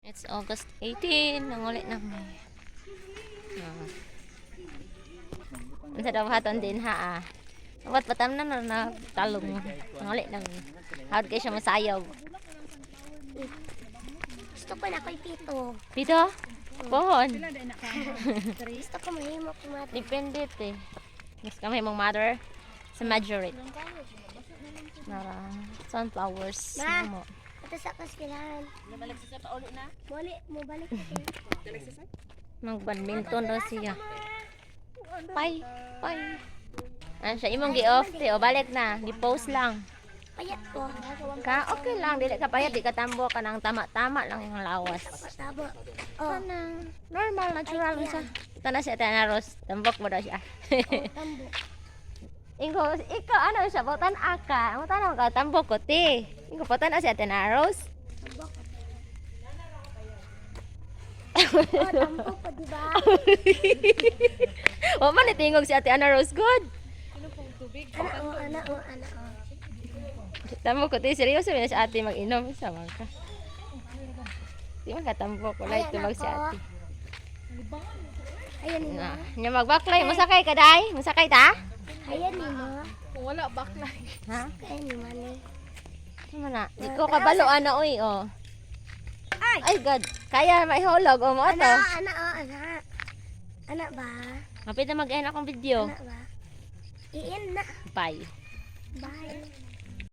It's August 18. Nangulit na may. Ang sa daw haton din ha ah. Wat patam na na talong. Nangulit na may. Hawad kayo siya masayaw. Gusto ko na ko'y pito. Pito? Pohon. Gusto ko mahimok kumati. Depende eh. Mas kami mong mother sa majority. Nara sunflowers. Ma. Mo. Ito sa kaskilahan. Nabalik sa paulo na. Mo balik ko. Mag-badminton daw siya. Bye. Bye. Ano siya? Imong gi-off te. O balik na. Di-post lang. Payat ko. Ka, okay lang. Dili ka payat. Di ka tambo ka ng tama-tama lang yung lawas. Tabo. Oh, Kanang normal, natural siya. Ito na siya, Tana Rose. Tambok mo daw siya. tambo. Ikaw ano siya? Bautan aka. Bautan ka. Tambok ko, te. Ikaw, bautan na siya, Tana Rose. Oh, tambo ko, diba? O man, itingog si Ate Ana Rose. Good. Ana, oh. Tambok ko, te. Seryoso na si ate mag-inom. Sama ka. Di man katambok ko. Light tubag si ate. Ayan ni mo. Nya magbaklay. Musakay ka, day? Musakay ta? Ayan ni mo. Kung wala baklay. Ha? Ayan ni mo ni. Ano na? Di ko kabalo, ano, uy, oh. Ay, God. Kaya maihulog, oh, mo to. Ana. Ana ba? Mapit na mag-end akong video. Ana ba? Iin na. Bye. Bye.